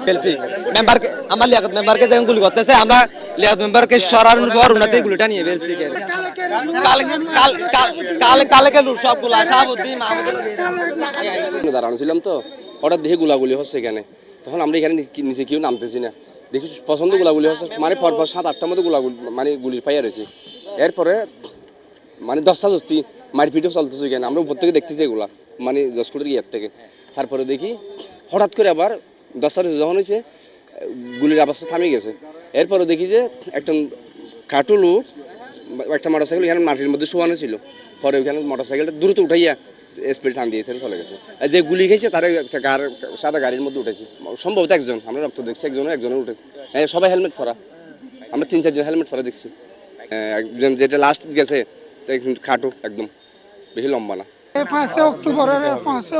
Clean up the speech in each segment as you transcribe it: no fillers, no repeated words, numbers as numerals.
ফেলছি মেম্বারকে আমার লিয়াকত মেম্বারকে যখন গুলি করতেছে আমরা লিয়াকত মেম্বারকে সরানোর পর উনাতে গুলিটা নিয়ে ফেলছি কালকে লুট সবগুলো শাহাবুদ্দিন মাহমুদুল্লাহ দাঁড়ানো ছিলাম তো হঠাৎ দেখে গোলাগুলি হচ্ছে এখানে তখন আমরা এখানে নিচে কেউ নামতেছি না দেখি পছন্দ গোলাগুলি হচ্ছে মানে পরপর 7-8টার মতো গোলাগুলি মানে গুলির পাইয়া রয়েছে এরপরে মানে 10টা দস্তি মারপিটও চলতেছে এখানে আমরা উপর থেকে দেখতেছি এগুলা মানে জসকোটের ইয়ার থেকে তারপরে দেখি হঠাৎ করে আবার 10টা যখন হয়েছে গুলির আওয়াজটা থামিয়ে গেছে এরপরে দেখি যে একটা খাটো লোক একটা মোটরসাইকেল এখানে মাটির মধ্যে শোয়ানো ছিল পরে ওইখানে মোটরসাইকেলটা দ্রুত উঠাইয়া স্পিড টান দিয়েছে চলে গেছে যে গুলি খেয়েছে তার একটা সাদা গাড়ির মধ্যে উঠেছে সম্ভবত একজন আমরা রক্ত দেখছি একজনের উঠে সবাই হেলমেট পরা আমরা 3-4 জন হেলমেট পরা দেখছি একজন যেটা লাস্ট গেছে খাটো একদম বেশি লম্বা না 5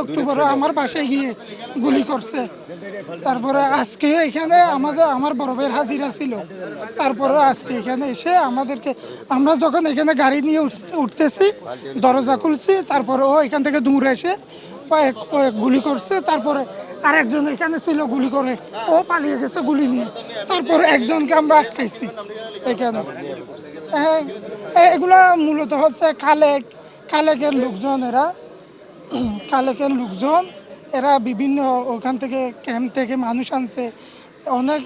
অক্টোবর আমার বাসায় গিয়ে গুলি করছে। তারপরে আজকে এখানে আমার বড় ভাইয়ের হাজিরা ছিল। তারপরে আজকে এখানে এসে আমাদেরকে আমরা যখন এখানে গাড়ি নিয়ে উঠতেছি দরজা খুলছি তারপরে ও এখান থেকে দূরে এসে গুলি করছে। তারপরে আরেকজন এখানে ছিল গুলি করে ও পালিয়ে গেছে গুলি নিয়ে। তারপরে একজনকে আমরা আটকাইছি এখানে। এগুলা মূলত হচ্ছে খালেকের লোকজন এরা বিভিন্ন ওখান থেকে ক্যাম্প থেকে মানুষ আনছে অনেক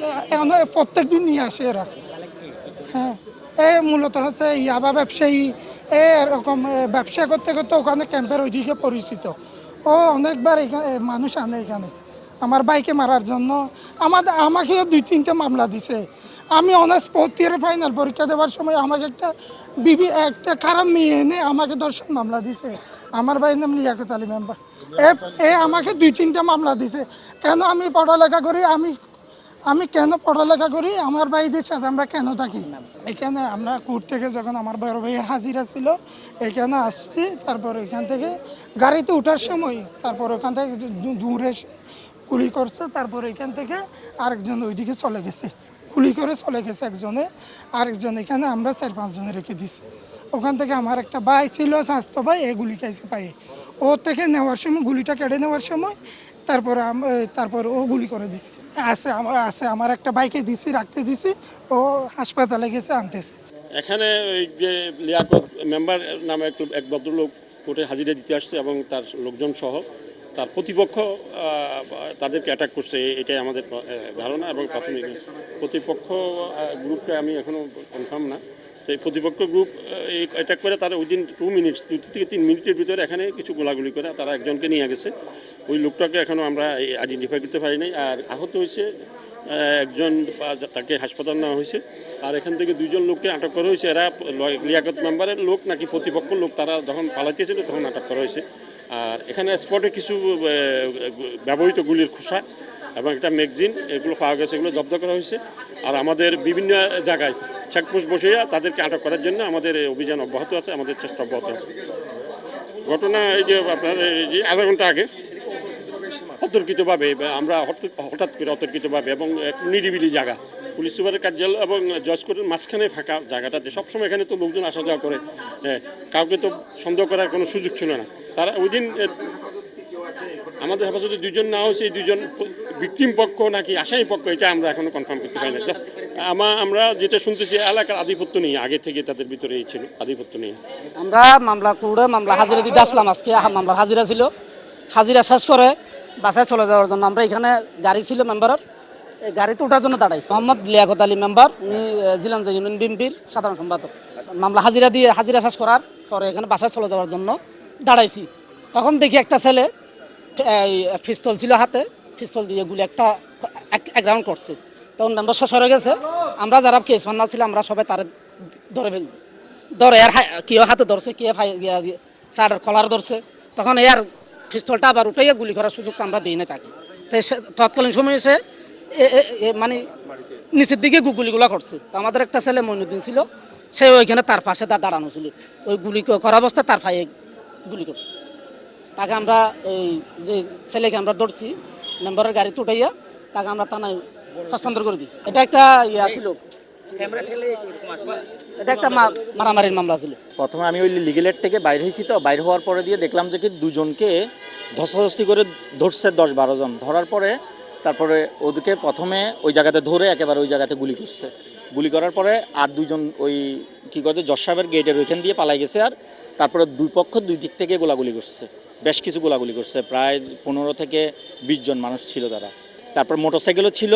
প্রত্যেক দিন নিয়ে আসে এরা। হ্যাঁ মূলত হচ্ছে ইয়াবা ব্যবসায়ী এরকম ব্যবসা করতে করতে ওখানে ক্যাম্পের ওইদিকে পরিচিত। ও অনেকবার এখানে মানুষ আনে এখানে আমার বাইকে মারার জন্য। আমাকেও 2-3টা মামলা দিছে। আমি অনার্স 4th ইয়ারে ফাইনাল পরীক্ষা দেওয়ার সময় আমাকে একটা খারাপ মেয়ে এনে আমাকে ধর্ষণ মামলা দিছে। আমার ভাইয়ের নাম লিয়াকত আলী মেম্বার। আমাকে 2-3টা মামলা দিছে। কেন আমি পড়ালেখা করি আমি কেন পড়ালেখা করি আমার ভাইদের সাথে আমরা কেন থাকি এখানে। আমরা কোর্ট থেকে যখন আমার বড় ভাইয়ের হাজিরা ছিল এখানে আসছি। তারপর এখান থেকে গাড়িতে ওঠার সময় তারপর ওখান থেকে দূরে এসে গুলি করছে। তারপর এখান থেকে আরেকজন ওইদিকে চলে গেছে গুলি করে চলে গেছে একজনে। আরেকজন এখানে আমরা 4-5 জনে রেখে দিছি। ওখান থেকে আমার একটা ভাই ছিল স্বাস্থ্য ভাই গুলি খাইছে পায়ে। ও থেকে নেওয়ার সময় গুলিটা কেটে নেওয়ার সময় তারপর ও গুলি করে দিছে। আছে আমার একটা বাইকে দিছি রাখতে দিছি ও হাসপাতালে গেছে আনতেছে। এখানে ওই যে লিয়াকত মেম্বার নামে এক ভদ্রলোক কোর্টে হাজিরা দিতে আসছে এবং তার লোকজন সহ তার প্রতিপক্ষ তাদেরকে অ্যাটাক করছে এটাই আমাদের ধারণা। এবং প্রাথমিক প্রতিপক্ষ গ্রুপটা আমি এখনও কনফার্ম না। সেই প্রতিপক্ষ গ্রুপ অ্যাটাক করে তারা উইদিন 2 মিনিটস 2 থেকে 3 মিনিটের ভিতরে এখানে কিছু গোলাগুলি করে তারা একজনকে নিয়ে গেছে। ওই লোকটাকে এখনও আমরা আইডেন্টিফাই করতে পারি নাই। আর আহত হয়েছে একজন, তাকে হাসপাতাল নেওয়া হয়েছে। আর এখান থেকে 2 জন লোককে আটক করা হয়েছে। এরা লিয়াকত মেম্বারের লোক নাকি প্রতিপক্ষ লোক, তারা যখন পালাইতেছিল তখন আটক করা হয়েছে। আর এখানে স্পটে কিছু ব্যবহৃত গুলির খোসা এবং একটা ম্যাগজিন এগুলো পাওয়া গেছে, এগুলো জব্দ করা হয়েছে। আর আমাদের বিভিন্ন জায়গায় চেকপোস্ট বসিয়ে তাদেরকে আটক করার জন্য আমাদের অভিযান অব্যাহত আছে, আমাদের চেষ্টা অব্যাহত আছে। ঘটনা এই যে আপনার এই আধা ঘন্টা আগে অতর্কিতভাবে আমরা হঠাৎ করে অতর্কিতভাবে এবং নিরিবিলি জায়গা পুলিশ সুপারের কার্যালয় এবং জজ কোর্টের মাঝখানে ফাঁকা জায়গাটাতে সবসময় এখানে তো লোকজন আসা যাওয়া করে, কাউকে তো সন্দেহ করার কোনো সুযোগ ছিল না। তারা ওই দিন আমাদের হেফাজতে 2 জন নেওয়া হয়েছে। এই 2 জন ভিকটিম পক্ষ নাকি আসামি পক্ষ এটা আমরা এখনো কনফার্ম করতে পারি না। আমরা যেটা শুনতেছি এলাকার আধিপত্য নিয়ে আগে থেকে তাদের ভিতরে এই ছিল আধিপত্য নিয়ে। আমরা মামলা হাজিরা দিতে আসলাম। আজকে মামলার হাজিরা ছিল। হাজিরা শেষ করে বাসায় চলে যাওয়ার জন্য আমরা এখানে গাড়ি ছিল মেম্বারের, এই গাড়িতে ওঠার জন্য দাঁড়াইছি। মোহাম্মদ লিয়াকত আলী মেম্বার, উনি জিলাঞ্জ ইউনিয়ন বিএনপির সাধারণ সম্পাদক। মামলা হাজিরা শেষ করার পরে এখানে বাসায় চলে যাওয়ার জন্য দাঁড়াইছি। তখন দেখি একটা ছেলে পিস্তল ছিল হাতে, পিস্তল দিয়ে গুলি এক রাউন্ড করছে। তখন মেম্বার সরে গেছে। আমরা যারা কেস মান্না ছিল আমরা সবাই তারে ধরে ফেলছি। ধরে এর কেউ হাতে ধরছে, কেউ শার্টের কলার ধরছে। তখন এর পিস্তলটা আবার উঠাইয়া গুলি করার সুযোগটা আমরা দিই না তাকে। তো তৎকালীন সময় এসে মানে নিচের দিকে গুলিগুলা করছে। তো আমাদের একটা ছেলে মইনুদ্দিন ছিল, সে ওইখানে তার পাশে তার দাঁড়ানো ছিল, ওই গুলি করা অবস্থায় তার পায়ে গুলি করছে। তাকে আমরা এই যে ছেলেকে আমরা ধরছি, মেম্বারের গাড়ি উঠাইয়া তাকে আমরা থানায় হস্তান্তর করে দিচ্ছি। এটা একটা ইয়ে ছিল, এটা একটা মারামারির মামলা ছিল। প্রথমে আমি ওই লিগেল এড থেকে বাইরে হয়েছি, তো বাইরে হওয়ার পরে দিয়ে দেখলাম যে কি দুজনকে ধস্তাধস্তি করে ধরছে 10-12 জন। ধরার পরে তারপরে ওদেরকে প্রথমে ওই জায়গাতে ধরে একেবারে ওই জায়গাতে গুলি করছে। গুলি করার পরে আর দুজন ওই কী করছে জজ সাহেবের গেটের ওইখান দিয়ে পালাই গেছে। আর তারপরে দুই পক্ষ দুই দিক থেকে গোলাগুলি করছে, বেশ কিছু গোলাগুলি করছে, প্রায় 15 থেকে 20 জন মানুষ ছিল তারা। তারপর মোটরসাইকেলও ছিল,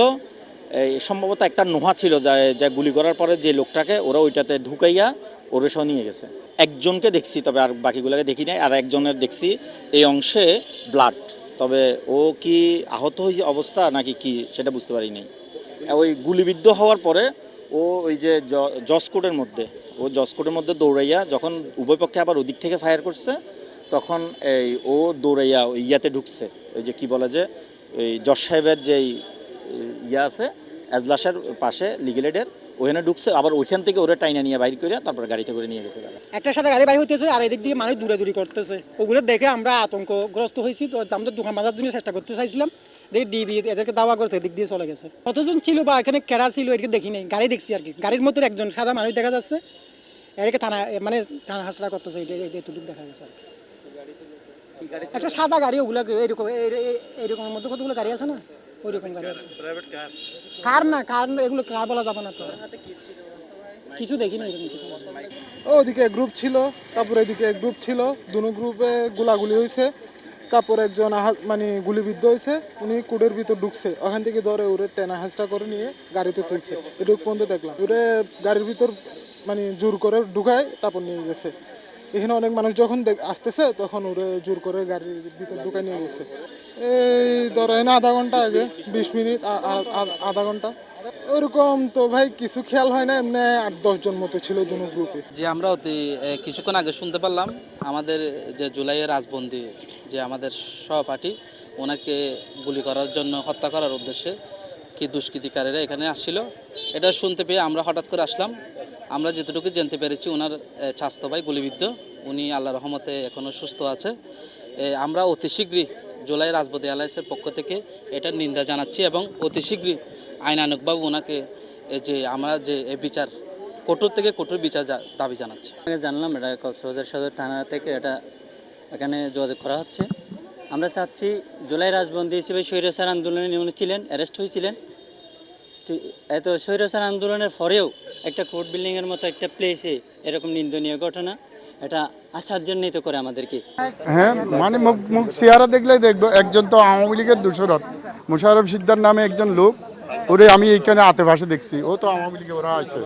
এই সম্ভবত একটা নোহা ছিল যা গুলি করার পরে যে লোকটাকে ওরা ওইটাতে ঢুকাইয়া ওরে সহ নিয়ে গেছে। একজনকে দেখছি, তবে আর বাকিগুলোকে দেখি নাই। আর একজনের দেখছি এই অংশে ব্লাড, তবে ও কি আহত হয়েছে অবস্থা নাকি কি সেটা বুঝতে পারি নাই। ওই গুলিবিদ্ধ হওয়ার পরে ও ওই যে জজ কোর্টের মধ্যে দৌড়াইয়া যখন উভয় পক্ষে আবার ওদিক থেকে ফায়ার করছে, তখন এই ও দৌড়াইয়া ওই ইয়াতে ঢুকছে, ওই যে কি বলে যে ওই জজ সাহেবের যে ইয়া আছে এজলাসের পাশে লিগেলেডের ওখানে ঢুকছে। আবার ওইখান থেকে ওরা টাইনা নিয়ে বাইর করে তারপর গাড়িতে করে নিয়ে গেছে তারা। একটার সাথে গাড়ি বাইর হইতেছে আর এদিক দিয়ে মানুষ দূরাদূরি করতেছে। ওগুলো দেখে আমরা আতঙ্কগ্রস্ত হয়েছি। তো আমরা দোকান বাজার জন্য চেষ্টা করতে চাইছিলাম, দেখি ডিবি এদেরকে দাওয়া করছে, এদিক দিয়ে চলে গেছে। কতজন ছিল বা এখানে কেরা ছিল এদিকে দেখি নাই, গাড়ি দেখছি আর কি। গাড়ির মধ্যে একজন সাদা মানুষ দেখা যাচ্ছে, এদিকে থানা মানে থানা হাসলা করতেছে, এটুকু দেখা গেছে আর কি। একটা সাদা গাড়ি, ওগুলো এইরকমের মধ্যে কতগুলো গাড়ি আছে না, ওই রকম গাড়ি। কার না কার, এগুলো কার বলা যাবে না, তো কিছু দেখি না এরকম কিছু। ওদিকে গ্রুপ ছিল, তারপরে এদিকে গ্রুপ ছিল, দুনো গ্রুপে গোলাগুলি হয়েছে। তারপর একজন মানে গুলিবিদ্ধ হয়েছে, উনি কুড়ের ভিতর ঢুকছে, ওখান থেকে ধরে ওরে টেনা হাঁসটা করে নিয়ে গাড়িতে তুলছে। এটুকু পর্যন্ত দেখলাম। ওরে গাড়ির ভিতর মানে জোর করে ঢুকায় তারপর নিয়ে গেছে। এখানে অনেক মানুষ যখন আসতেছে তখন ওরে জোর করে গাড়ির ভিতর ঢুকায় নিয়ে গেছে। এই ধরেন আধা ঘন্টা আগে, 20 মিনিট আধা ঘন্টা ওরকম। তো ভাই কিছু খেয়াল হয় না, এমনি 8-10 জন মতো ছিল দুনো গ্রুপে। যে আমরা কিছুক্ষণ আগে শুনতে পারলাম আমাদের যে জুলাইয়ের রাজবন্দী যে আমাদের সহপাঠী, ওনাকে গুলি করার জন্য হত্যা করার উদ্দেশ্যে কি দুষ্কৃতিকারীরা এখানে আসছিল। এটা শুনতে পেয়ে আমরা হঠাৎ করে আসলাম। আমরা যেটুকু জানতে পেরেছি ওনার স্বাস্থ্য ভাই গুলিবিদ্ধ, উনি আল্লাহ রহমতে এখনও সুস্থ আছে। আমরা অতি শীঘ্রই জুলাই রাজবন্দী আলাইসের পক্ষ থেকে এটার নিন্দা জানাচ্ছি এবং অতি শীঘ্রই আইনানুগভাবে ওনাকে যে আমরা যে বিচার কঠোর থেকে কঠোর বিচার দাবি জানাচ্ছি। জানলাম এটা কক্সবাজার সদর থানা থেকে এটা এখানে যোগাযোগ করা হচ্ছে। আমরা চাচ্ছি জুলাই রাজবন্দী হিসেবে স্বৈরাচার আন্দোলনে উনি ছিলেন, অ্যারেস্ট হয়েছিলেন। এত স্বৈরাচার আন্দোলনের পরেও একটা কোর্ট বিল্ডিংয়ের মতো একটা প্লেসে এরকম নিন্দনীয় ঘটনা, এটা আশ্চর্যান্বিত করে আমাদেরকে। হ্যাঁ, মানে মুখ চেহারা দেখলেই দেখবো একজন তো আওয়ামী লীগের দোসর মোশাররফ সিকদার নামে একজন লোক, ওরে আমি এইখানে আতেপাশে দেখছি, ও তো আওয়ামী লীগে ওরা আছে।